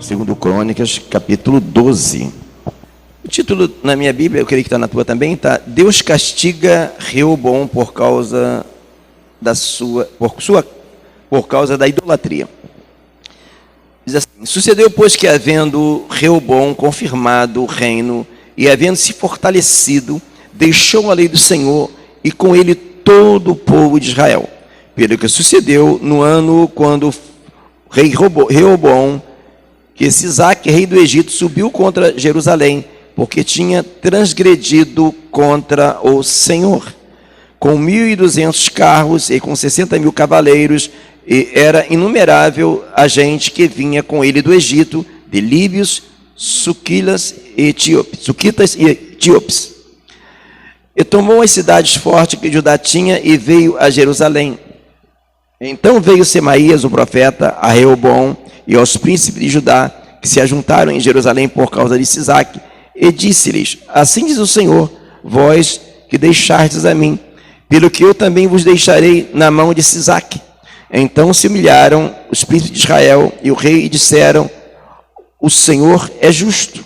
Segundo Crônicas, capítulo 12. O título na minha Bíblia, eu creio que está na tua também, está: Deus castiga Reoboam por causa da idolatria. Diz assim: sucedeu, pois, que havendo Reoboam confirmado o reino e havendo se fortalecido, deixou a lei do Senhor e com ele todo o povo de Israel. Pelo que sucedeu no ano quando o rei Reoboam, que Sisaque, rei do Egito, subiu contra Jerusalém, porque tinha transgredido contra o Senhor, com 1.200 carros e com 60.000 cavaleiros, e era inumerável a gente que vinha com ele do Egito, de líbios, suquitas e etíopes. E tomou as cidades fortes que Judá tinha e veio a Jerusalém. Então veio Semaías, o profeta, a Reoboam e aos príncipes de Judá, que se ajuntaram em Jerusalém por causa de Sisaque, e disse-lhes: assim diz o Senhor, vós que deixastes a mim, pelo que eu também vos deixarei na mão de Sisaque. Então se humilharam os príncipes de Israel e o rei, e disseram: o Senhor é justo.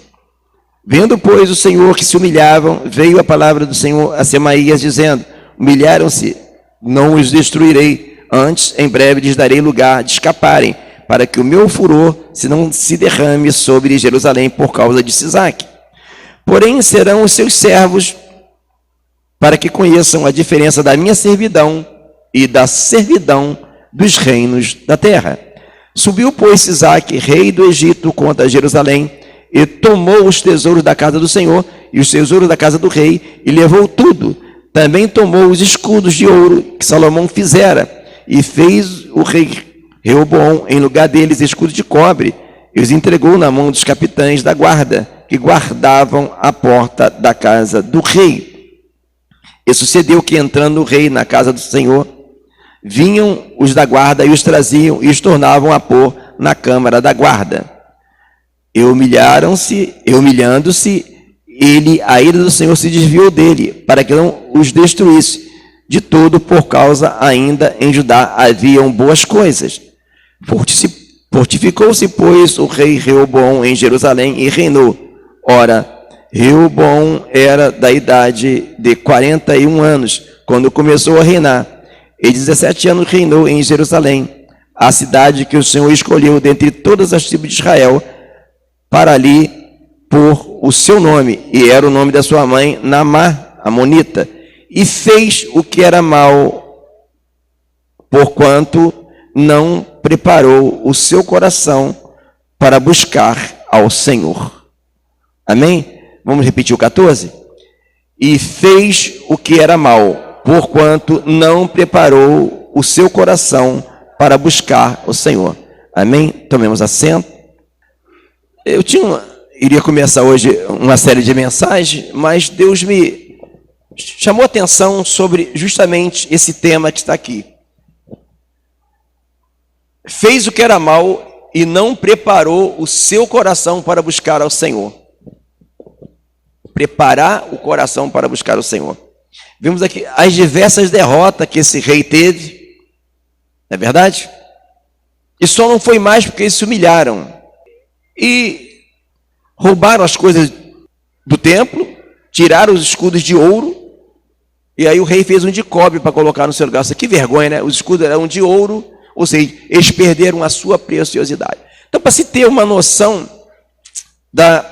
Vendo, pois, o Senhor que se humilhavam, veio a palavra do Senhor a Semaías, dizendo: humilharam-se, não os destruirei, antes, em breve, lhes darei lugar de escaparem, para que o meu furor não se derrame sobre Jerusalém por causa de Sisaque. Porém, serão os seus servos, para que conheçam a diferença da minha servidão e da servidão dos reinos da terra. Subiu, pois, Sisaque, rei do Egito, contra Jerusalém, e tomou os tesouros da casa do Senhor e os tesouros da casa do rei, e levou tudo. Também tomou os escudos de ouro que Salomão fizera, e fez o rei Reoboam, em lugar deles, escudos de cobre, e os entregou na mão dos capitães da guarda, que guardavam a porta da casa do rei. E sucedeu que, entrando o rei na casa do Senhor, vinham os da guarda e os traziam e os tornavam a pôr na câmara da guarda. E humilhando-se, a ira do Senhor se desviou dele, para que não os destruísse de todo, por causa ainda em Judá haviam boas coisas. Fortificou-se, pois, o rei Reoboam em Jerusalém e reinou. Ora, Reoboam era da idade de 41 anos, quando começou a reinar, e 17 anos reinou em Jerusalém, a cidade que o Senhor escolheu dentre todas as tribos de Israel, para ali pôr o seu nome, e era o nome da sua mãe, Naamá, amonita, e fez o que era mal, porquanto não preparou o seu coração para buscar ao Senhor. Amém? Vamos repetir o 14? E fez o que era mal, porquanto não preparou o seu coração para buscar o Senhor. Amém? Tomemos assento. Iria começar hoje uma série de mensagens, mas Deus me chamou a atenção sobre justamente esse tema que está aqui. Fez o que era mal e não preparou o seu coração para buscar ao Senhor. Preparar o coração para buscar o Senhor. Vimos aqui as diversas derrotas que esse rei teve, não é verdade? E só não foi mais porque eles se humilharam e roubaram as coisas do templo, tiraram os escudos de ouro, e aí o rei fez um de cobre para colocar no seu lugar. Que vergonha, né? Os escudos eram de ouro, ou seja, eles perderam a sua preciosidade. Então, para se ter uma noção da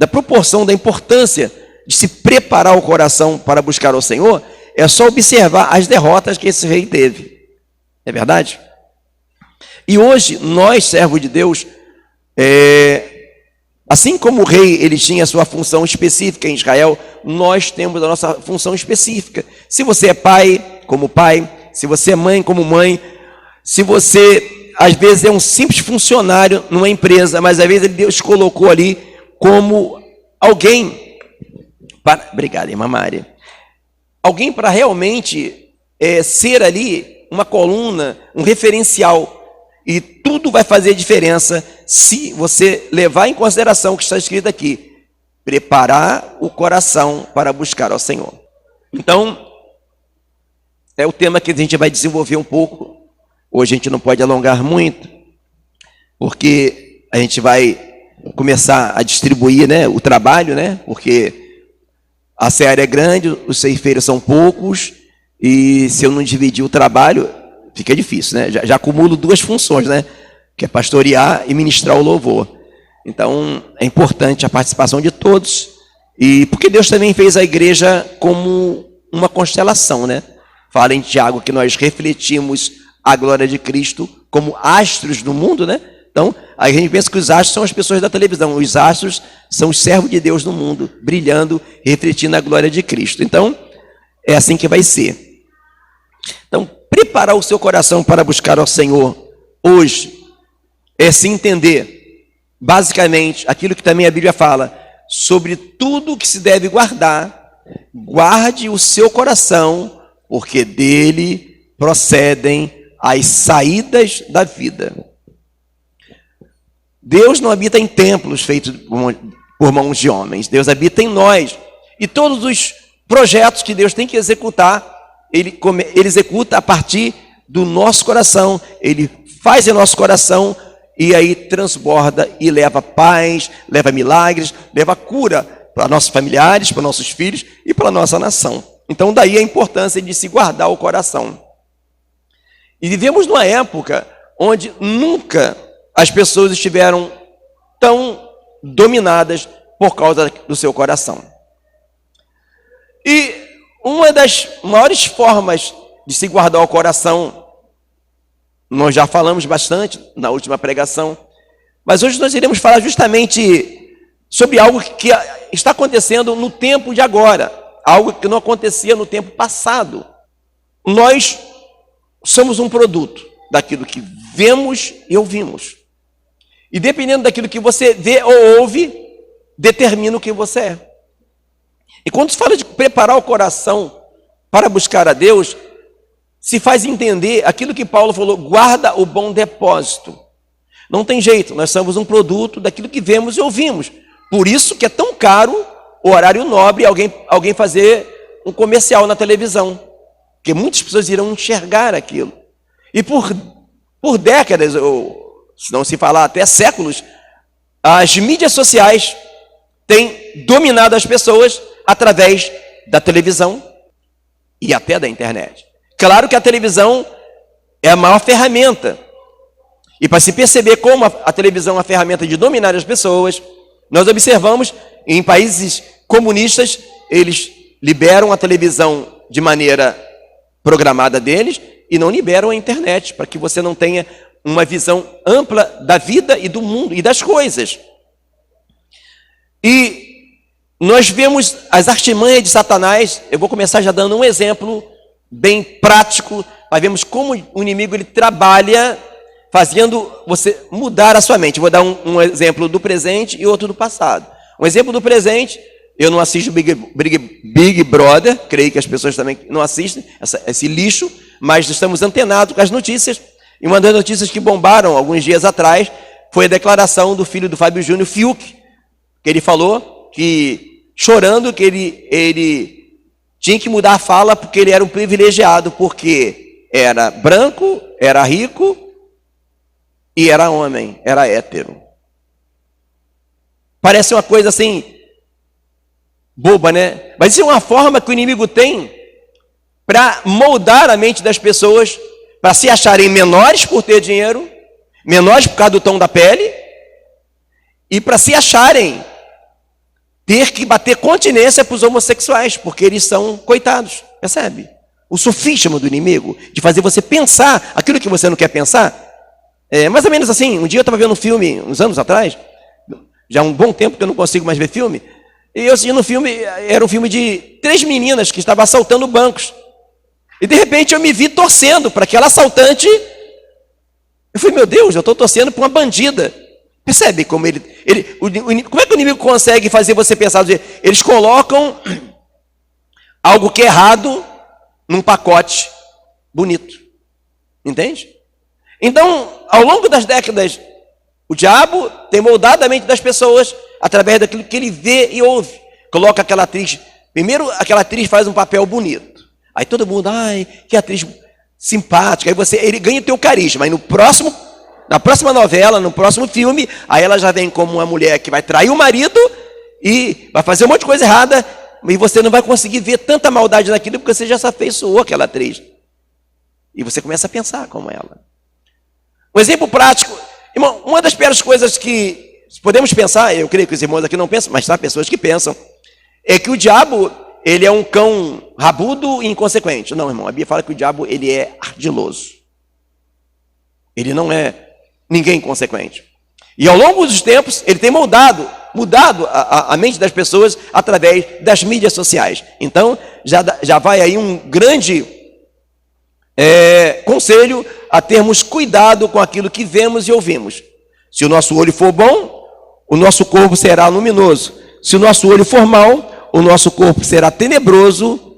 proporção, da importância de se preparar o coração para buscar o Senhor, é só observar as derrotas que esse rei teve. É verdade? E hoje, nós, servos de Deus, assim como o rei ele tinha a sua função específica em Israel, nós temos a nossa função específica. Se você é pai, como pai; se você é mãe, como mãe; se você, às vezes, é um simples funcionário numa empresa, mas às vezes Deus colocou ali como alguém para... Obrigado, irmã Maria. Alguém para realmente ser ali uma coluna, um referencial. E tudo vai fazer diferença se você levar em consideração o que está escrito aqui: preparar o coração para buscar ao Senhor. Então, é o tema que a gente vai desenvolver um pouco. Hoje a gente não pode alongar muito, porque a gente vai começar a distribuir, né, o trabalho, né, porque a seara é grande, os ceifeiros são poucos, e se eu não dividir o trabalho, fica difícil, né? Já acumulo duas funções, né? Que é pastorear e ministrar o louvor. Então, é importante a participação de todos, e porque Deus também fez a igreja como uma constelação, né? Fala em Tiago que nós refletimos a glória de Cristo como astros do mundo, né? Então, a gente pensa que os astros são as pessoas da televisão, os astros são os servos de Deus no mundo, brilhando, refletindo a glória de Cristo. Então, é assim que vai ser. Então, preparar o seu coração para buscar ao Senhor hoje é se entender, basicamente, aquilo que também a Bíblia fala, sobre tudo que se deve guardar, guarde o seu coração, porque dele procedem as saídas da vida. Deus não habita em templos feitos por mãos de homens, Deus habita em nós. E todos os projetos que Deus tem que executar, Ele executa a partir do nosso coração, Ele faz em nosso coração e aí transborda e leva paz, leva milagres, leva cura para nossos familiares, para nossos filhos e para a nossa nação. Então daí a importância de se guardar o coração. E vivemos numa época onde nunca as pessoas estiveram tão dominadas por causa do seu coração. E uma das maiores formas de se guardar o coração, nós já falamos bastante na última pregação, mas hoje nós iremos falar justamente sobre algo que está acontecendo no tempo de agora, algo que não acontecia no tempo passado. Nós somos um produto daquilo que vemos e ouvimos. E dependendo daquilo que você vê ou ouve, determina o que você é. E quando se fala de preparar o coração para buscar a Deus, se faz entender aquilo que Paulo falou, guarda o bom depósito. Não tem jeito, nós somos um produto daquilo que vemos e ouvimos. Por isso que é tão caro o horário nobre alguém fazer um comercial na televisão. Porque muitas pessoas irão enxergar aquilo. E por décadas, ou se não se falar até séculos, as mídias sociais têm dominado as pessoas através da televisão e até da internet. Claro que a televisão é a maior ferramenta. E para se perceber como a televisão é uma ferramenta de dominar as pessoas, nós observamos em países comunistas, eles liberam a televisão de maneira programada deles e não liberam a internet, para que você não tenha uma visão ampla da vida e do mundo e das coisas. E nós vemos as artimanhas de Satanás. Eu vou começar já dando um exemplo bem prático. Nós vemos como o inimigo ele trabalha fazendo você mudar a sua mente. Vou dar um exemplo do presente e outro do passado. Um exemplo do presente, eu não assisto Big Brother, creio que as pessoas também não assistem, esse lixo, mas estamos antenados com as notícias. E uma das notícias que bombaram alguns dias atrás foi a declaração do filho do Fábio Júnior, Fiuk, que ele falou que, chorando, que ele tinha que mudar a fala porque ele era um privilegiado, porque era branco, era rico e era homem, era hétero. Parece uma coisa assim, boba, né? Mas isso é uma forma que o inimigo tem para moldar a mente das pessoas, para se acharem menores por ter dinheiro, menores por causa do tom da pele, e para se acharem ter que bater continência para os homossexuais, porque eles são coitados, percebe? O sofisma do inimigo, de fazer você pensar aquilo que você não quer pensar. É mais ou menos assim. Um dia eu estava vendo um filme, uns anos atrás, já há um bom tempo que eu não consigo mais ver filme, e eu assisti no filme, era um filme de 3 meninas que estavam assaltando bancos. E de repente eu me vi torcendo para aquela assaltante. Eu falei, meu Deus, eu estou torcendo para uma bandida. Percebe como como é que o inimigo consegue fazer você pensar? Eles colocam algo que é errado num pacote bonito. Entende? Então, ao longo das décadas, o diabo tem moldado a mente das pessoas através daquilo que ele vê e ouve. Coloca aquela atriz. Primeiro, aquela atriz faz um papel bonito. Aí todo mundo, ai, que atriz simpática. Aí ele ganha o teu carisma. Aí no próximo Na próxima novela, no próximo filme, aí ela já vem como uma mulher que vai trair o marido e vai fazer um monte de coisa errada, e você não vai conseguir ver tanta maldade naquilo porque você já se afeiçoou àquela atriz. E você começa a pensar como ela. Um exemplo prático, irmão, uma das piores coisas que podemos pensar, eu creio que os irmãos aqui não pensam, mas há pessoas que pensam, é que o diabo, ele é um cão rabudo e inconsequente. Não, irmão, a Bíblia fala que o diabo, ele é ardiloso. Ele não é ninguém inconsequente. E ao longo dos tempos, ele tem mudado a mente das pessoas através das mídias sociais. Então, já vai aí um grande conselho a termos cuidado com aquilo que vemos e ouvimos. Se o nosso olho for bom, o nosso corpo será luminoso. Se o nosso olho for mau, o nosso corpo será tenebroso,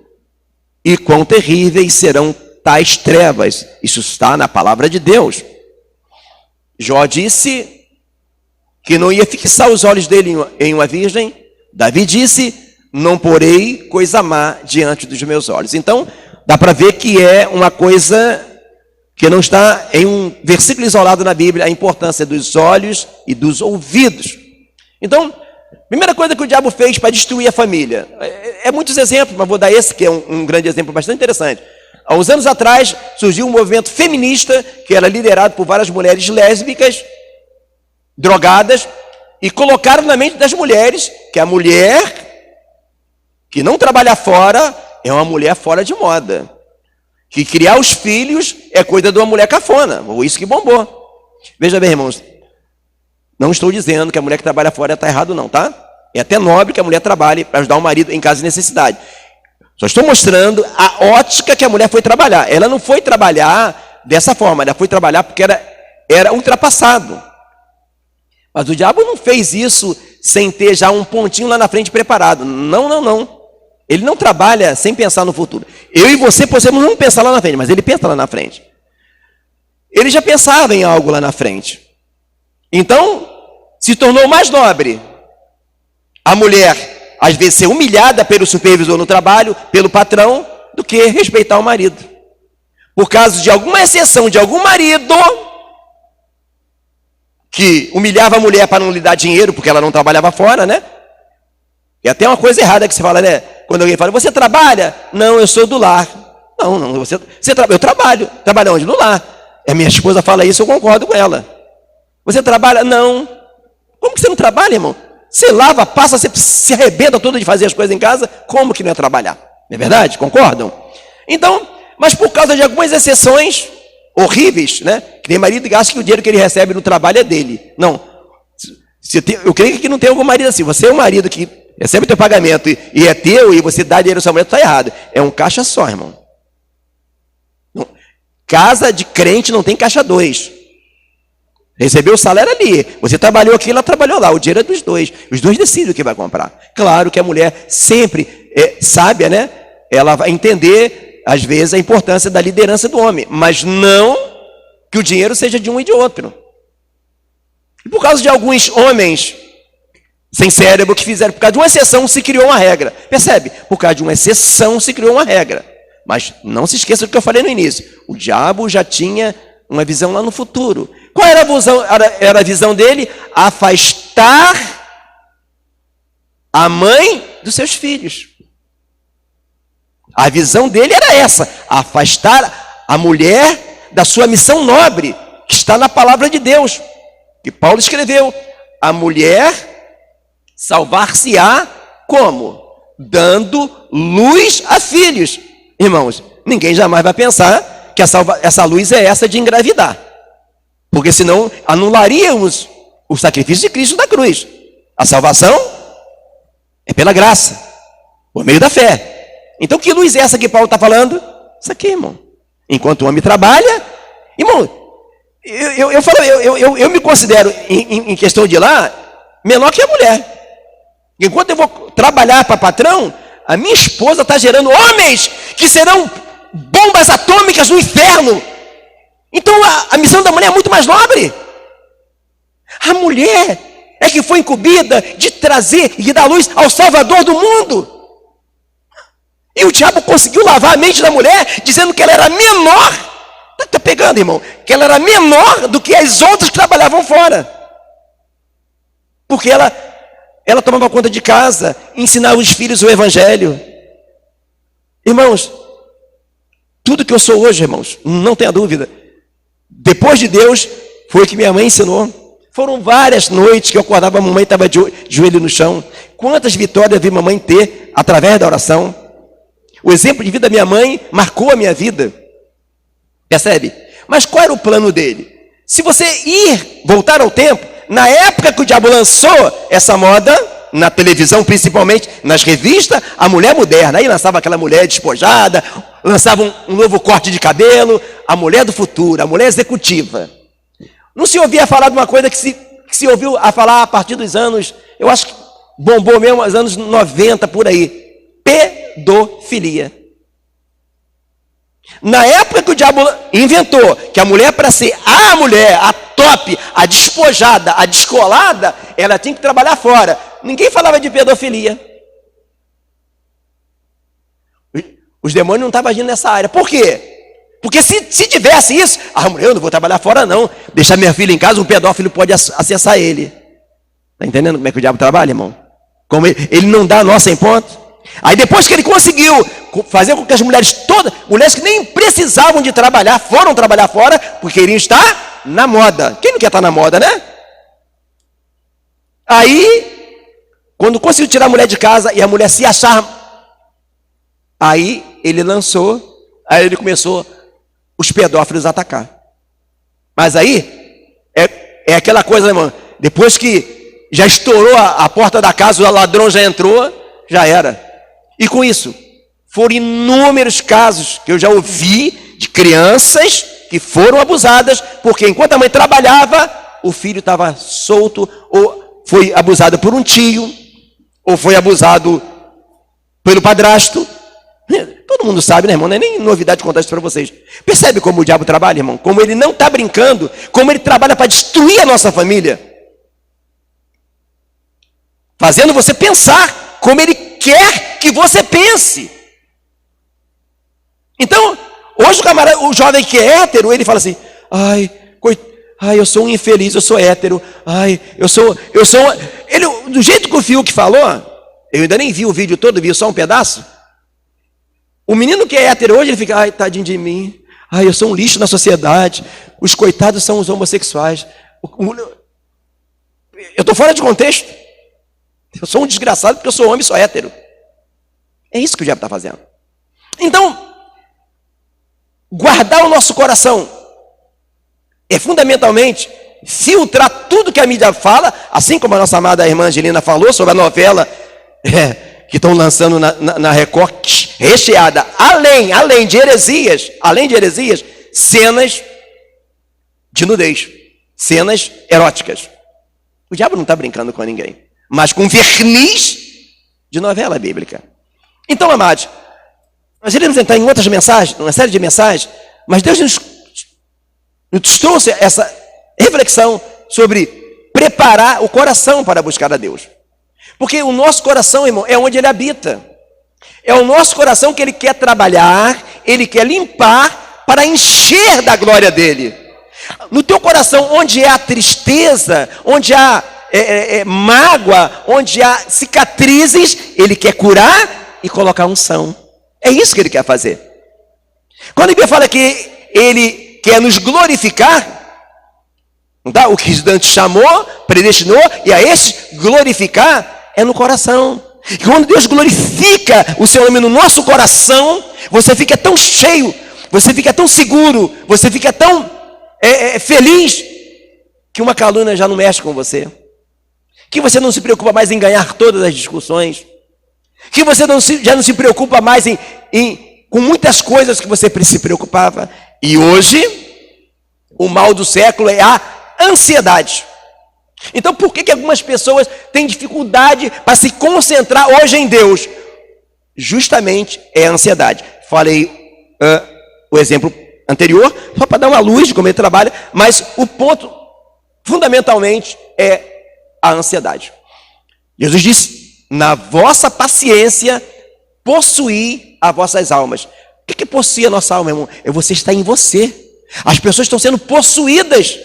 e quão terríveis serão tais trevas. Isso está na palavra de Deus. Jó disse que não ia fixar os olhos dele em uma virgem. Davi disse, não porei coisa má diante dos meus olhos. Então, dá para ver que é uma coisa que não está em um versículo isolado na Bíblia, a importância dos olhos e dos ouvidos. Então, primeira coisa que o diabo fez para destruir a família. É muitos exemplos, mas vou dar esse, que é um grande exemplo bastante interessante. Há uns anos atrás, surgiu um movimento feminista, que era liderado por várias mulheres lésbicas, drogadas, e colocaram na mente das mulheres que a mulher que não trabalha fora é uma mulher fora de moda. Que criar os filhos é coisa de uma mulher cafona. Isso que bombou. Veja bem, irmãos, não estou dizendo que a mulher que trabalha fora está errado não, tá? É até nobre que a mulher trabalhe para ajudar o marido em caso de necessidade. Só estou mostrando a ótica que a mulher foi trabalhar. Ela não foi trabalhar dessa forma, ela foi trabalhar porque era ultrapassado. Mas o diabo não fez isso sem ter já um pontinho lá na frente preparado. Não. Ele não trabalha sem pensar no futuro. Eu e você podemos não pensar lá na frente, mas ele pensa lá na frente. Ele já pensava em algo lá na frente. Então, se tornou mais nobre a mulher, às vezes, ser humilhada pelo supervisor no trabalho, pelo patrão, do que respeitar o marido. Por causa de alguma exceção de algum marido que humilhava a mulher para não lhe dar dinheiro, porque ela não trabalhava fora, né? E até uma coisa errada que você fala, né? Quando alguém fala, você trabalha? Não, eu sou do lar. Não, eu trabalho. Trabalho onde? No lar. A minha esposa fala isso, eu concordo com ela. Você trabalha? Não. Como que você não trabalha, irmão? Você lava, passa, você se arrebenta todo de fazer as coisas em casa, como que não é trabalhar? Não é verdade? Concordam? Então, mas por causa de algumas exceções horríveis, né? Que nem marido que acha que o dinheiro que ele recebe no trabalho é dele. Não. Eu creio que não tem algum marido assim. Você é um marido que recebe o teu pagamento e é teu, e você dá dinheiro ao seu marido, está errado. É um caixa só, irmão. Casa de crente não tem caixa dois. Recebeu o salário ali. Você trabalhou aqui, ela trabalhou lá. O dinheiro é dos dois. Os dois decidem o que vai comprar. Claro que a mulher sempre é sábia, né? Ela vai entender, às vezes, a importância da liderança do homem. Mas não que o dinheiro seja de um e de outro. E por causa de alguns homens sem cérebro que fizeram, por causa de uma exceção, se criou uma regra. Percebe? Por causa de uma exceção, se criou uma regra. Mas não se esqueça do que eu falei no início. O diabo já tinha uma visão lá no futuro. Qual era a visão dele? Afastar a mãe dos seus filhos. A visão dele era essa: afastar a mulher da sua missão nobre, que está na palavra de Deus. Que Paulo escreveu: a mulher salvar-se-á como? Dando luz a filhos. Irmãos, ninguém jamais vai pensar que essa luz é essa de engravidar. Porque senão anularíamos o sacrifício de Cristo na cruz. A salvação é pela graça, por meio da fé. Então que luz é essa que Paulo está falando? Isso aqui, irmão. Enquanto o homem trabalha, irmão, eu me considero, em questão de lá, menor que a mulher. Enquanto eu vou trabalhar para patrão, a minha esposa está gerando homens que serão bombas atômicas no inferno. Então a missão da mulher é muito mais nobre. A mulher é que foi incumbida de trazer e de dar luz ao Salvador do mundo. E o diabo conseguiu lavar a mente da mulher, dizendo que ela era menor. Está pegando, irmão? Que ela era menor do que as outras que trabalhavam fora. Porque ela tomava conta de casa, ensinava os filhos o evangelho. Irmãos, tudo que eu sou hoje, irmãos, não tenha dúvida, depois de Deus, foi o que minha mãe ensinou. Foram várias noites que eu acordava, a mamãe estava de joelho no chão. Quantas vitórias eu vi mamãe ter através da oração. O exemplo de vida da minha mãe marcou a minha vida. Percebe? Mas qual era o plano dele? Se você voltar ao tempo, na época que o diabo lançou essa moda, na televisão principalmente, nas revistas, a mulher moderna, aí lançava aquela mulher despojada, lançava um novo corte de cabelo, a mulher do futuro, a mulher executiva. Não se ouvia falar de uma coisa que se ouviu a falar a partir dos anos, eu acho que bombou mesmo nos anos 90 por aí, pedofilia. Na época que o diabo inventou que a mulher, para ser a mulher, a top, a despojada, a descolada, ela tinha que trabalhar fora. Ninguém falava de pedofilia. Os demônios não estavam agindo nessa área. Por quê? Porque se tivesse isso, mulher, eu não vou trabalhar fora não. Deixar minha filha em casa, um pedófilo pode acessar ele. Está entendendo como é que o diabo trabalha, irmão? Como ele não dá a nossa em ponto. Aí depois que ele conseguiu fazer com que as mulheres todas, mulheres que nem precisavam de trabalhar, foram trabalhar fora, porque queriam estar na moda. Quem não quer estar na moda, né? Aí, quando conseguiu tirar a mulher de casa e a mulher se achar, aí ele lançou, aí ele começou os pedófilos a atacar. Mas aí, é aquela coisa, irmão, depois que já estourou a porta da casa, o ladrão já entrou, já era. E com isso, foram inúmeros casos que eu já ouvi de crianças que foram abusadas, porque enquanto a mãe trabalhava, o filho estava solto, ou foi abusado por um tio, ou foi abusado pelo padrasto. Todo mundo sabe, né, irmão? Não é nem novidade contar isso para vocês. Percebe como o diabo trabalha, irmão? Como ele não está brincando, como ele trabalha para destruir a nossa família. Fazendo você pensar como ele quer que você pense. Então, hoje o jovem que é hétero, ele fala assim, eu sou um infeliz, eu sou hétero, ele, do jeito que o Fiuk falou, eu ainda nem vi o vídeo todo, vi só um pedaço. O menino que é hétero hoje, ele fica, tadinho de mim, eu sou um lixo na sociedade, os coitados são os homossexuais. Eu estou fora de contexto. Eu sou um desgraçado porque eu sou homem e sou hétero. É isso que o diabo está fazendo. Então, guardar o nosso coração é fundamentalmente filtrar tudo que a mídia fala, assim como a nossa amada irmã Angelina falou sobre a novela que estão lançando na Record, recheada, além de heresias, cenas de nudez, cenas eróticas. O diabo não está brincando com ninguém, mas com verniz de novela bíblica. Então, amados, nós iremos entrar em outras mensagens, uma série de mensagens, mas Deus nos trouxe essa reflexão sobre preparar o coração para buscar a Deus. Porque o nosso coração, irmão, é onde Ele habita. É o nosso coração que Ele quer trabalhar, Ele quer limpar para encher da glória dEle. No teu coração, onde há tristeza, onde há mágoa, onde há cicatrizes, Ele quer curar e colocar unção. É isso que Ele quer fazer. Quando a Bíblia fala que Ele quer nos glorificar, não tá? O que antes chamou, predestinou, e a esse glorificar é no coração. E quando Deus glorifica o seu nome no nosso coração, você fica tão cheio, você fica tão seguro, você fica tão feliz, que uma calúnia já não mexe com você, que você não se preocupa mais em ganhar todas as discussões, que você já não se preocupa mais com muitas coisas que você se preocupava. E hoje, o mal do século é a ansiedade. Então, por que algumas pessoas têm dificuldade para se concentrar hoje em Deus? Justamente é a ansiedade. Falei o exemplo anterior, só para dar uma luz de como ele trabalha, mas o ponto, fundamentalmente, é a ansiedade. Jesus disse, na vossa paciência, possuir as vossas almas. O que possuir a nossa alma, irmão? É você estar em você. As pessoas estão sendo possuídas.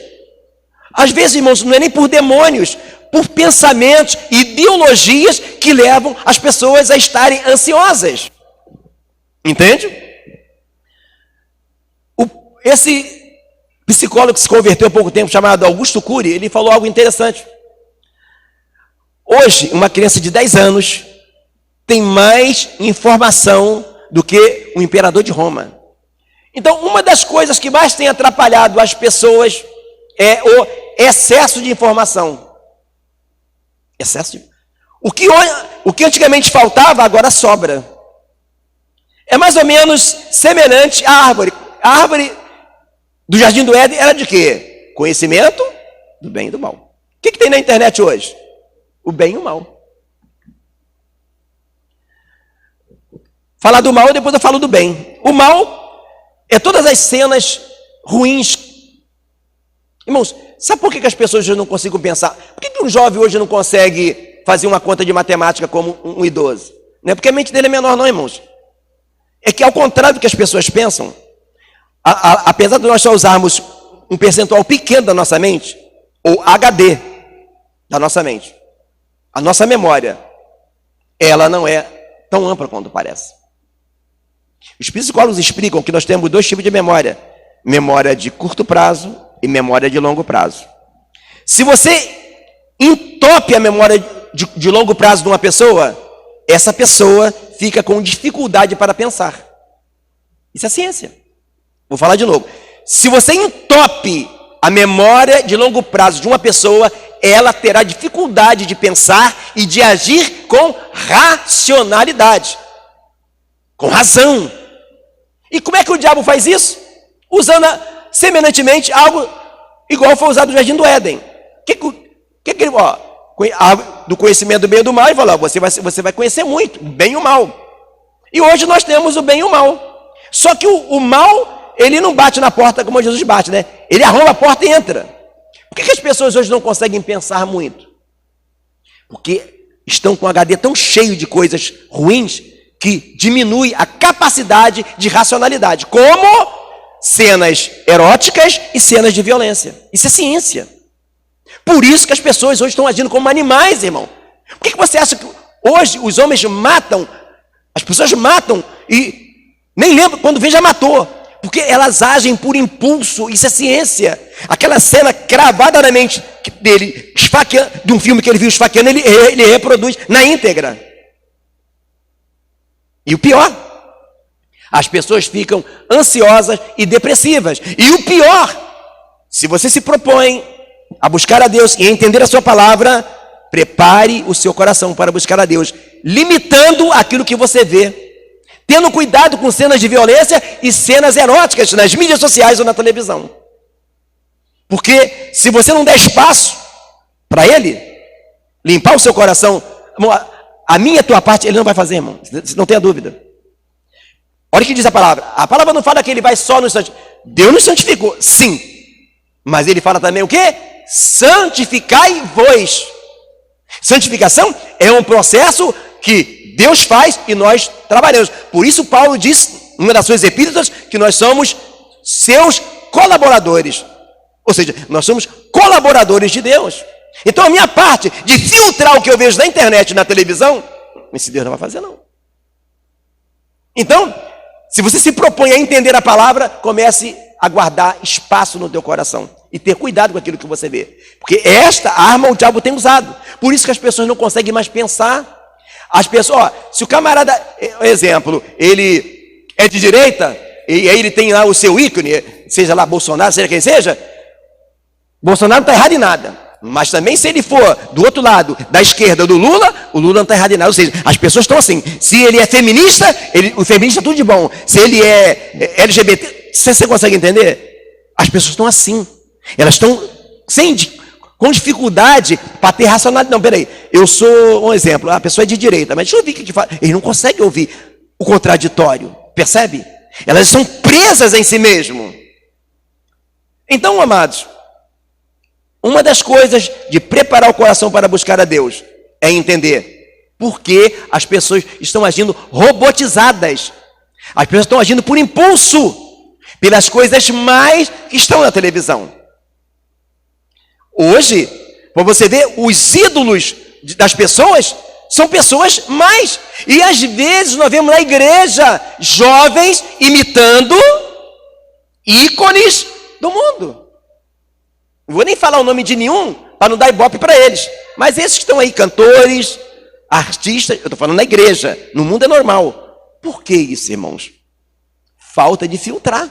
Às vezes, irmãos, não é nem por demônios, por pensamentos, ideologias que levam as pessoas a estarem ansiosas. Entende? Esse psicólogo que se converteu há pouco tempo, chamado Augusto Cury, ele falou algo interessante. Hoje, uma criança de 10 anos tem mais informação do que o imperador de Roma. Então, uma das coisas que mais tem atrapalhado as pessoas é o excesso de informação. O que antigamente faltava, agora sobra. É mais ou menos semelhante à árvore. A árvore do Jardim do Éden era de quê? Conhecimento do bem e do mal. O que tem na internet hoje? O bem e o mal. Falar do mal, depois eu falo do bem. O mal é todas as cenas ruins. Irmãos, sabe por que as pessoas hoje não conseguem pensar? Por que um jovem hoje não consegue fazer uma conta de matemática como um idoso? Não é porque a mente dele é menor não, irmãos. É que ao contrário do que as pessoas pensam, apesar de nós só usarmos um percentual pequeno da nossa mente, ou HD da nossa mente, a nossa memória, ela não é tão ampla quanto parece. Os psicólogos explicam que nós temos 2 tipos de memória. Memória de curto prazo e memória de longo prazo. Se você entope a memória de longo prazo de uma pessoa, essa pessoa fica com dificuldade para pensar. Isso é ciência. Vou falar de novo. Se você entope a memória de longo prazo de uma pessoa, ela terá dificuldade de pensar e de agir com racionalidade, com razão. E como é que o diabo faz isso? Usando semelhantemente algo igual foi usado no Jardim do Éden. Do conhecimento do bem e do mal, ele fala, você vai conhecer muito, o bem e o mal. E hoje nós temos o bem e o mal. Só que o mal, ele não bate na porta como Jesus bate, né? Ele arromba a porta e entra. Por que as pessoas hoje não conseguem pensar muito? Porque estão com um HD tão cheio de coisas ruins que diminui a capacidade de racionalidade, como cenas eróticas e cenas de violência. Isso é ciência. Por isso que as pessoas hoje estão agindo como animais, irmão. Por que você acha que hoje os homens matam, as pessoas matam e nem lembram quando vê já matou? Porque elas agem por impulso, isso é ciência. Aquela cena cravada na mente dele, esfaqueando, de um filme que ele viu esfaqueando, ele reproduz na íntegra. E o pior, as pessoas ficam ansiosas e depressivas. E o pior, se você se propõe a buscar a Deus e a entender a sua palavra, prepare o seu coração para buscar a Deus, limitando aquilo que você vê, tendo cuidado com cenas de violência e cenas eróticas nas mídias sociais ou na televisão. Porque se você não der espaço para ele limpar o seu coração, a minha e a tua parte ele não vai fazer, irmão, não tenha dúvida. Olha o que diz a palavra não fala que ele vai só no santificado. Deus nos santificou, sim, mas ele fala também o quê? Santificai-vos. Santificação é um processo que Deus faz e nós trabalhamos. Por isso Paulo diz, numa das suas epístolas, que nós somos seus colaboradores. Ou seja, nós somos colaboradores de Deus. Então a minha parte de filtrar o que eu vejo na internet e na televisão, esse Deus não vai fazer não. Então, se você se propõe a entender a palavra, comece a guardar espaço no teu coração e ter cuidado com aquilo que você vê. Porque esta arma o diabo tem usado. Por isso que as pessoas não conseguem mais pensar. As pessoas, se o camarada, exemplo, ele é de direita, e aí ele tem lá o seu ícone, seja lá Bolsonaro, seja quem seja, Bolsonaro não está errado em nada. Mas também se ele for do outro lado, da esquerda do Lula, o Lula não está errado em nada. Ou seja, as pessoas estão assim. Se ele é feminista, o feminista é tudo de bom. Se ele é LGBT, você consegue entender? As pessoas estão assim. Elas estão com dificuldade para ter racionalidade. Não, peraí, eu sou um exemplo, a pessoa é de direita, mas deixa eu ouvir o que fala. Eles não conseguem ouvir o contraditório, percebe? Elas são presas em si mesmo. Então, amados, uma das coisas de preparar o coração para buscar a Deus é entender por que as pessoas estão agindo robotizadas. As pessoas estão agindo por impulso. pelas coisas mais que estão na televisão. Hoje, para você ver, os ídolos das pessoas são pessoas mais. E às vezes nós vemos na igreja jovens imitando ícones do mundo. Não vou nem falar o nome de nenhum, para não dar ibope para eles. Mas esses que estão aí, cantores, artistas, eu estou falando na igreja, no mundo é normal. Por que isso, irmãos? Falta de filtrar.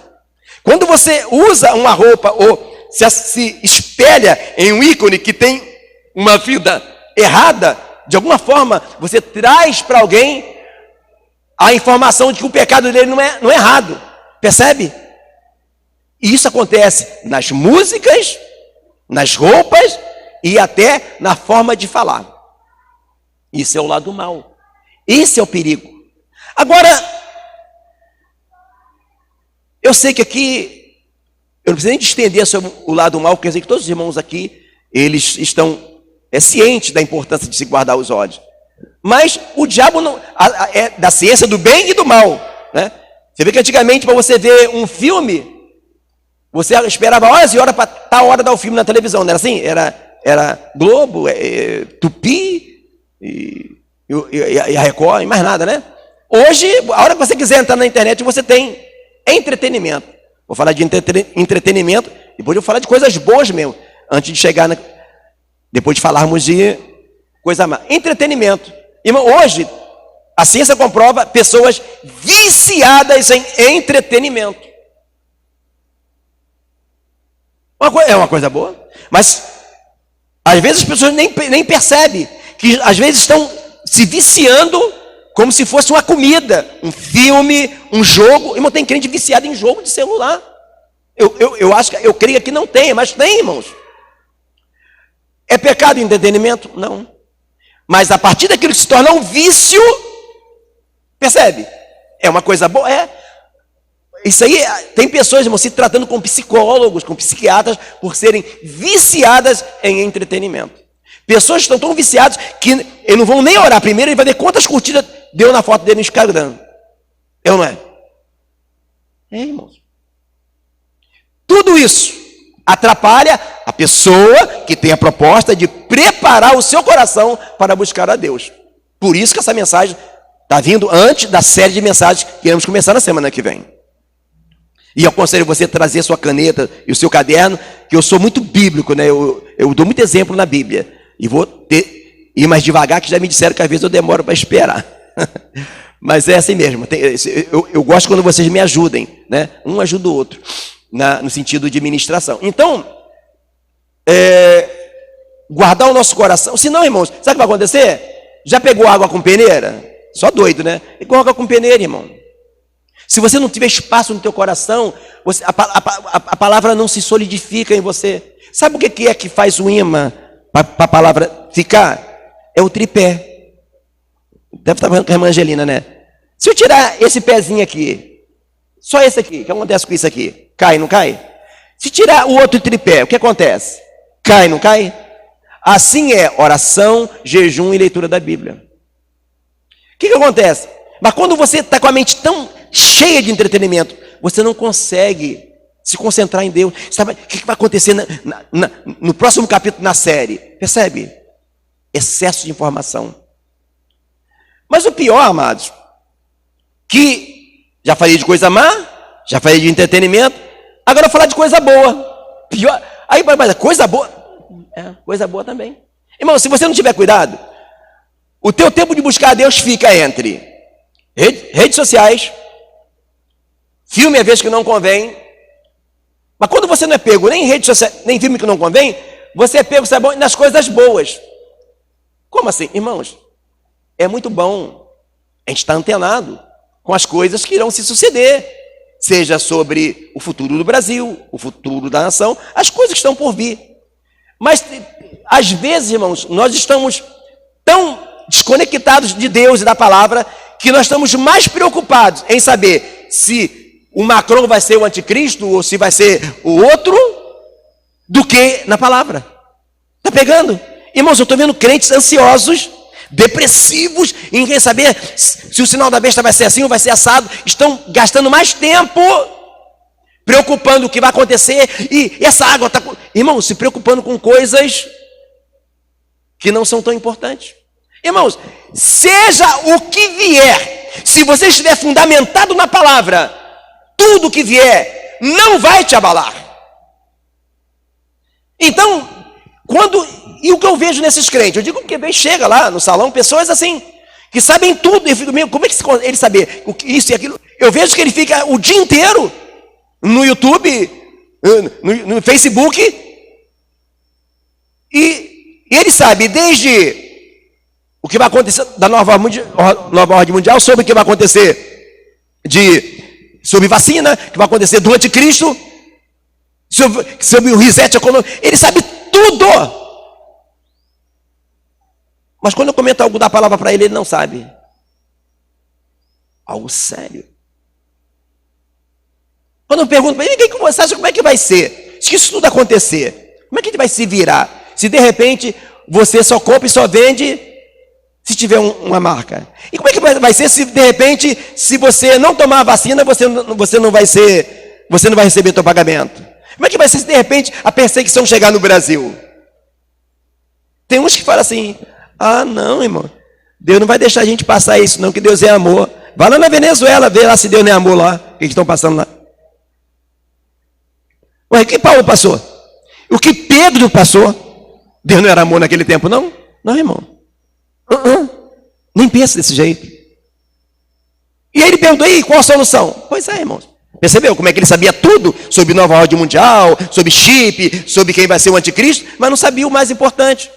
Quando você usa uma roupa ou se espelha em um ícone que tem uma vida errada, de alguma forma você traz para alguém a informação de que o pecado dele não é errado. Percebe? E isso acontece nas músicas, nas roupas e até na forma de falar. Isso é o lado mau. Esse é o perigo. Agora, eu sei que aqui, eu não preciso nem estender sobre o lado mau, porque eu sei que todos os irmãos aqui, eles estão cientes da importância de se guardar os olhos. Mas o diabo não é da ciência do bem e do mal, né? Você vê que antigamente, para você ver um filme, você esperava horas e horas para tal hora dar o filme na televisão, não era assim? Era Globo, Tupi e a Record, e mais nada, né? Hoje, a hora que você quiser entrar na internet, você tem entretenimento. Vou falar de entretenimento, depois eu vou falar de coisas boas mesmo, antes de chegar depois de falarmos de coisa má. Entretenimento. Irmão, hoje, a ciência comprova pessoas viciadas em entretenimento. É uma coisa boa, mas às vezes as pessoas nem percebem que às vezes estão se viciando como se fosse uma comida, um filme, um jogo. Irmão, tem crente viciado em jogo de celular. Eu creio que não tem, mas tem, irmãos. É pecado entretenimento? Não. Mas a partir daquilo que se torna um vício, percebe? É uma coisa boa? É. Isso aí, tem pessoas, irmão, se tratando com psicólogos, com psiquiatras, por serem viciadas em entretenimento. Pessoas estão tão viciadas que eles não vão nem orar. Primeiro ele vai ver quantas curtidas deu na foto dele no Instagram. É ou não é? É, irmãos. Tudo isso atrapalha a pessoa que tem a proposta de preparar o seu coração para buscar a Deus. Por isso que essa mensagem está vindo antes da série de mensagens que iremos começar na semana que vem. E eu aconselho você a trazer sua caneta e o seu caderno, que eu sou muito bíblico, né? Eu dou muito exemplo na Bíblia. E vou ir mais devagar, que já me disseram que às vezes eu demoro para esperar. Mas é assim mesmo. Eu gosto quando vocês me ajudem, né? Um ajuda o outro, no sentido de ministração. Então, guardar o nosso coração. Senão, irmãos, sabe o que vai acontecer? Já pegou água com peneira? Só doido, né? Igual água com peneira, irmão. Se você não tiver espaço no teu coração, a palavra não se solidifica em você. Sabe o que é que faz o imã para a palavra ficar? É o tripé. Deve estar falando com a irmã Angelina, né? Se eu tirar esse pezinho aqui, só esse aqui, o que acontece com isso aqui? Cai, não cai? Se tirar o outro tripé, o que acontece? Cai, não cai? Assim é oração, jejum e leitura da Bíblia. O que acontece? Mas quando você está com a mente tão cheia de entretenimento, você não consegue se concentrar em Deus. Sabe o que vai acontecer no próximo capítulo na série? Percebe? Excesso de informação. Mas o pior, amados, que já falei de coisa má, já falei de entretenimento, agora eu vou falar de coisa boa. Pior, aí, mas coisa boa, coisa boa também. Irmão, se você não tiver cuidado, o teu tempo de buscar a Deus fica entre redes sociais, filme às vezes que não convém. Mas quando você não é pego nem em rede social, nem filme que não convém, você é pego, sabe, nas coisas boas. Como assim? Irmãos, é muito bom a gente estar antenado com as coisas que irão se suceder, seja sobre o futuro do Brasil, o futuro da nação, as coisas que estão por vir. Mas, às vezes, irmãos, nós estamos tão desconectados de Deus e da palavra, que nós estamos mais preocupados em saber se o Macron vai ser o anticristo ou se vai ser o outro, do que na palavra. Está pegando? Irmãos, eu estou vendo crentes ansiosos, depressivos, em querer saber se o sinal da besta vai ser assim ou vai ser assado. Estão gastando mais tempo preocupando com o que vai acontecer, e essa água está... Irmãos, se preocupando com coisas que não são tão importantes. Irmãos, seja o que vier, se você estiver fundamentado na palavra, tudo que vier não vai te abalar. Então, e o que eu vejo nesses crentes? Eu digo que chega lá no salão pessoas assim, que sabem tudo. Eu fico meio, como é que ele saber isso e aquilo? Eu vejo que ele fica o dia inteiro no YouTube, no Facebook, e ele sabe desde o que vai acontecer da nova ordem mundial, sobre o que vai acontecer sobre vacina, o que vai acontecer do anticristo, sobre o reset econômico. Ele sabe tudo. Mas quando eu comento algo da palavra para ele, ele não sabe. Algo sério. Quando eu pergunto para ele, o que você acha, como é que vai ser? Se isso tudo acontecer, como é que ele vai se virar? Se de repente você só compra e só vende se tiver uma marca. E como é que vai ser se de repente, se você não tomar a vacina, você não vai receber seu pagamento? Como é que vai ser se de repente a perseguição chegar no Brasil? Tem uns que falam assim, não, irmão, Deus não vai deixar a gente passar isso não, que Deus é amor. Vai lá na Venezuela, vê lá se Deus não é amor lá, o que eles estão passando lá. Ué, o que Paulo passou? O que Pedro passou? Deus não era amor naquele tempo, não? Não, irmão. Nem pensa desse jeito. E aí ele perguntou, aí, qual a solução? Pois é, irmãos. Percebeu como é que ele sabia tudo sobre nova ordem mundial, sobre chip, sobre quem vai ser o anticristo, mas não sabia o mais importante.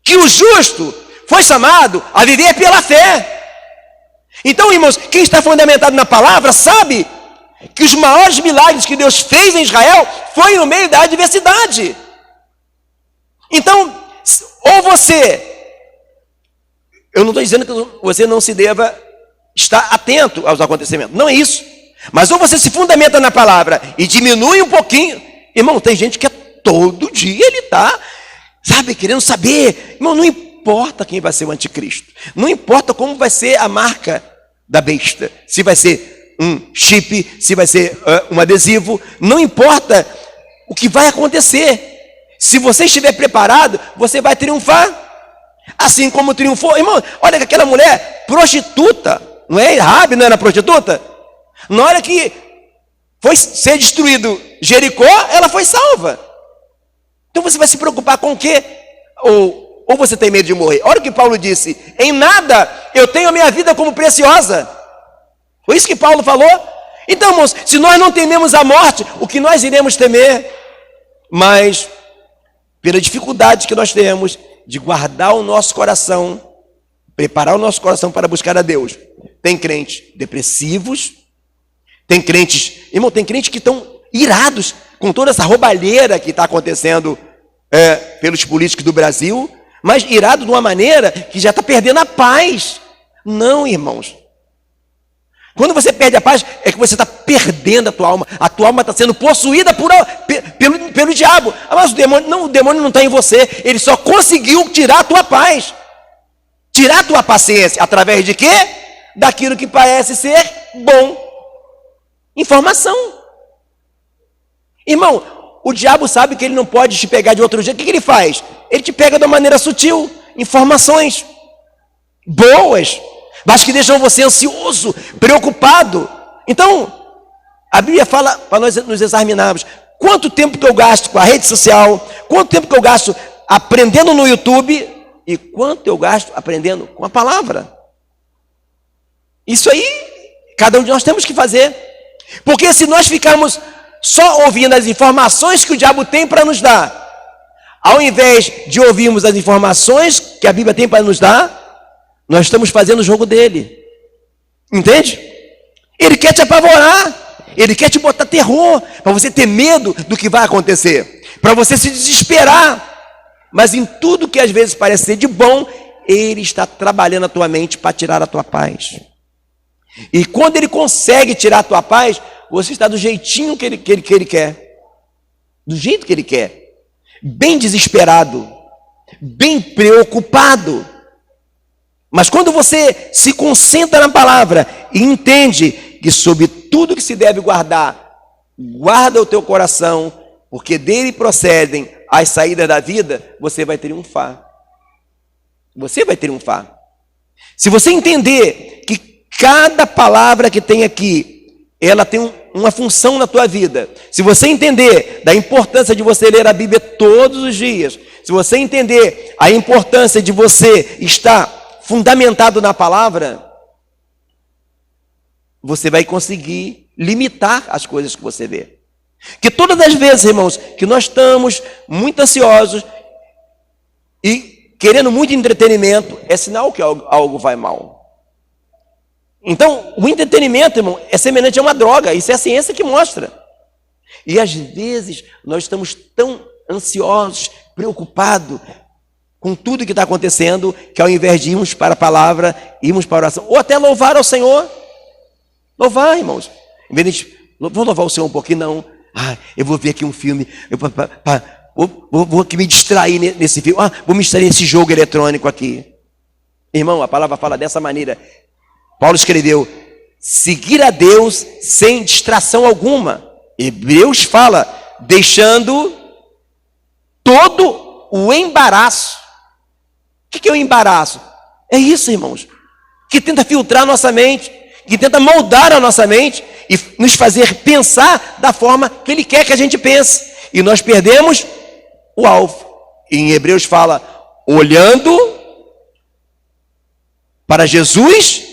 Que o justo foi chamado a viver pela fé. Então, irmãos, quem está fundamentado na palavra sabe que os maiores milagres que Deus fez em Israel foi no meio da adversidade. Então, ou eu não estou dizendo que você não se deva estar atento aos acontecimentos, não é isso. Mas ou você se fundamenta na palavra e diminui um pouquinho. Irmão, tem gente que todo dia ele está, querendo saber. Irmão, não importa quem vai ser o anticristo. Não importa como vai ser a marca da besta. Se vai ser um chip, se vai ser um adesivo. Não importa o que vai acontecer. Se você estiver preparado, você vai triunfar. Assim como triunfou. Irmão, olha que aquela mulher prostituta, não é? Raabe não era prostituta? Na hora que foi ser destruído Jericó, ela foi salva. Então você vai se preocupar com o quê? Ou você tem medo de morrer? Olha o que Paulo disse: em nada eu tenho a minha vida como preciosa. Foi isso que Paulo falou. Então, irmãos, se nós não tememos a morte, o que nós iremos temer? Mas pela dificuldade que nós temos de guardar o nosso coração, preparar o nosso coração para buscar a Deus. Tem crentes depressivos, tem crentes, irmão, tem crentes que estão irados com toda essa roubalheira que está acontecendo pelos políticos do Brasil, mas irado de uma maneira que já está perdendo a paz. Não, irmãos. Quando você perde a paz, é que você está perdendo a tua alma. A tua alma está sendo possuída pelo diabo. Mas o demônio não está em você. Ele só conseguiu tirar a tua paz. Tirar a tua paciência. Através de quê? Daquilo que parece ser bom. Informação. Irmão, o diabo sabe que ele não pode te pegar de outro jeito. O que ele faz? Ele te pega de uma maneira sutil. Informações boas, mas que deixam você ansioso, preocupado. Então, a Bíblia fala para nós nos examinarmos. Quanto tempo que eu gasto com a rede social? Quanto tempo que eu gasto aprendendo no YouTube? E quanto eu gasto aprendendo com a palavra? Isso aí, cada um de nós temos que fazer. Porque se nós ficarmos só ouvindo as informações que o diabo tem para nos dar, ao invés de ouvirmos as informações que a Bíblia tem para nos dar, nós estamos fazendo o jogo dele. Entende? Ele quer te apavorar. Ele quer te botar terror, para você ter medo do que vai acontecer, para você se desesperar. Mas em tudo que às vezes parece ser de bom, ele está trabalhando a tua mente para tirar a tua paz. E quando ele consegue tirar a tua paz, você está do jeitinho que ele quer. Do jeito que ele quer. Bem desesperado. Bem preocupado. Mas quando você se concentra na palavra e entende que sobre tudo que se deve guardar, guarda o teu coração, porque dele procedem as saídas da vida, você vai triunfar. Você vai triunfar. Se você entender que cada palavra que tem aqui, ela tem uma função na tua vida. Se você entender da importância de você ler a Bíblia todos os dias, se você entender a importância de você estar fundamentado na palavra, você vai conseguir limitar as coisas que você vê. Que todas as vezes, irmãos, que nós estamos muito ansiosos e querendo muito entretenimento, é sinal que algo vai mal. Então, o entretenimento, irmão, é semelhante a uma droga. Isso é a ciência que mostra. E às vezes nós estamos tão ansiosos, preocupados com tudo que está acontecendo, que ao invés de irmos para a palavra, irmos para a oração, ou até louvar ao Senhor. Louvar, irmãos. Em vez de vou louvar o Senhor um pouquinho, não. Eu vou ver aqui um filme, vou aqui me distrair nesse filme, vou me distrair nesse jogo eletrônico aqui. Irmão, a palavra fala dessa maneira. Paulo escreveu, seguir a Deus sem distração alguma. Hebreus fala, deixando todo o embaraço. O que é o embaraço? É isso, irmãos, que tenta filtrar nossa mente, que tenta moldar a nossa mente e nos fazer pensar da forma que Ele quer que a gente pense. E nós perdemos o alvo. E em Hebreus fala, olhando para Jesus,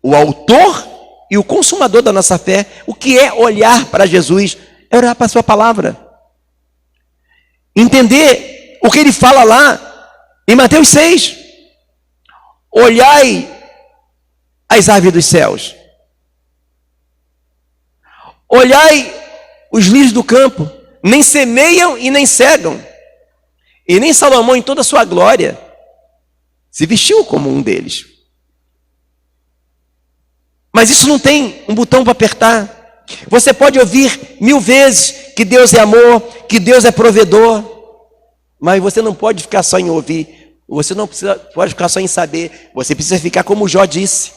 o autor e o consumador da nossa fé. O que é olhar para Jesus? É olhar para a sua palavra. Entender o que ele fala lá em Mateus 6. Olhai as aves dos céus. Olhai os lírios do campo. Nem semeiam e nem cegam. E nem Salomão em toda a sua glória se vestiu como um deles. Mas isso não tem um botão para apertar. Você pode ouvir 1000 vezes que Deus é amor, que Deus é provedor, mas você não pode ficar só em ouvir. Você não pode ficar só em saber. Você precisa ficar como Jó disse.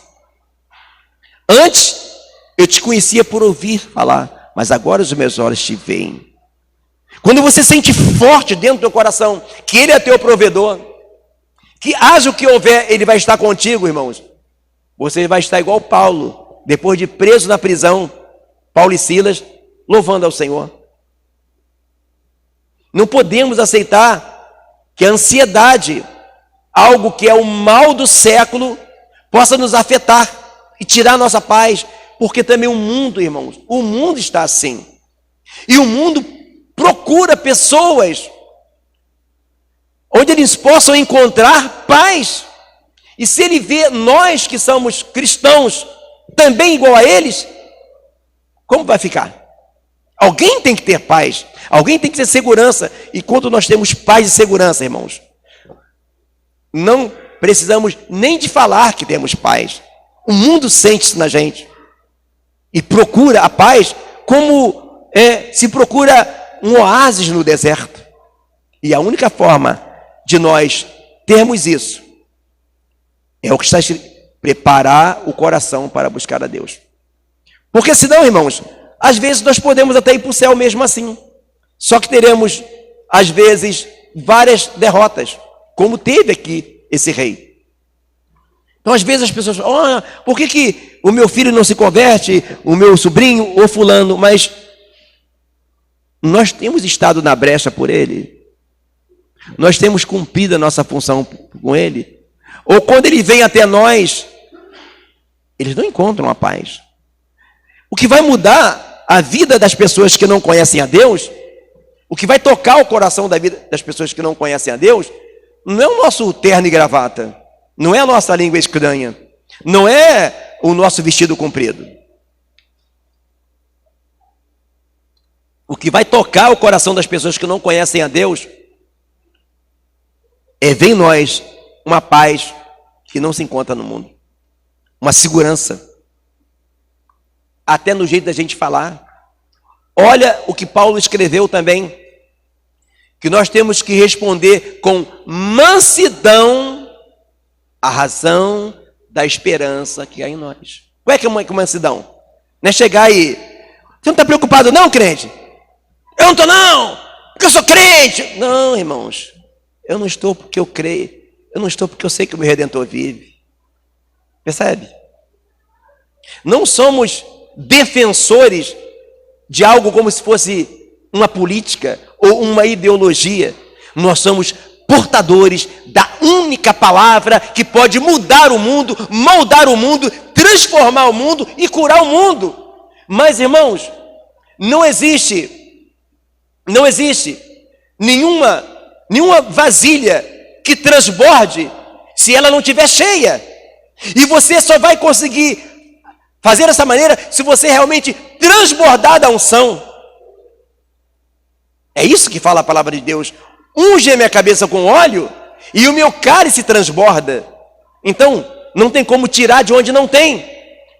Antes eu te conhecia por ouvir falar, mas agora os meus olhos te veem. Quando você sente forte dentro do teu coração que Ele é teu provedor, que haja o que houver, Ele vai estar contigo, irmãos. Você vai estar igual Paulo, depois de preso na prisão, Paulo e Silas, louvando ao Senhor. Não podemos aceitar que a ansiedade, algo que é o mal do século, possa nos afetar e tirar a nossa paz, porque também o mundo, irmãos, o mundo está assim. E o mundo procura pessoas onde eles possam encontrar paz. E se ele vê nós que somos cristãos também igual a eles, como vai ficar? Alguém tem que ter paz, alguém tem que ter segurança. E quando nós temos paz e segurança, irmãos, não precisamos nem de falar que temos paz. O mundo sente isso na gente e procura a paz como se procura um oásis no deserto. E a única forma de nós termos isso é o que está escrito, preparar o coração para buscar a Deus. Porque senão, irmãos, às vezes nós podemos até ir para o céu mesmo assim. Só que teremos, às vezes, várias derrotas, como teve aqui esse rei. Então, às vezes as pessoas falam, por que o meu filho não se converte, o meu sobrinho ou fulano? Mas nós temos estado na brecha por ele. Nós temos cumprido a nossa função com ele. Ou quando ele vem até nós, eles não encontram a paz. O que vai mudar a vida das pessoas que não conhecem a Deus, o que vai tocar o coração da vida das pessoas que não conhecem a Deus, não é o nosso terno e gravata, não é a nossa língua estranha, não é o nosso vestido comprido. O que vai tocar o coração das pessoas que não conhecem a Deus é ver em nós uma paz que não se encontra no mundo, uma segurança, até no jeito da gente falar. Olha o que Paulo escreveu também, que nós temos que responder com mansidão a razão da esperança que há em nós. Qual é que é uma mansidão? Não é chegar e Você não está preocupado não, crente? Eu não estou não, porque eu sou crente. Não, irmãos, eu não estou porque eu creio. Eu não estou porque eu sei que o meu Redentor vive. Percebe? Não somos defensores de algo como se fosse uma política ou uma ideologia. Nós somos portadores da única palavra que pode mudar o mundo, moldar o mundo, transformar o mundo e curar o mundo. Mas, irmãos, não existe nenhuma vasilha que transborde se ela não estiver cheia. E você só vai conseguir fazer dessa maneira se você realmente transbordar da unção. É isso que fala a palavra de Deus. Unge a minha cabeça com óleo e o meu cálice transborda. Então, não tem como tirar de onde não tem.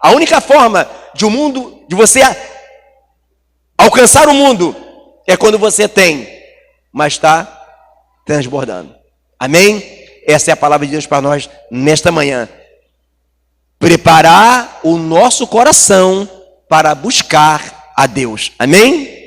A única forma de você alcançar o mundo é quando você tem, mas está transbordando. Amém? Essa é a palavra de Deus para nós nesta manhã. Preparar o nosso coração para buscar a Deus. Amém?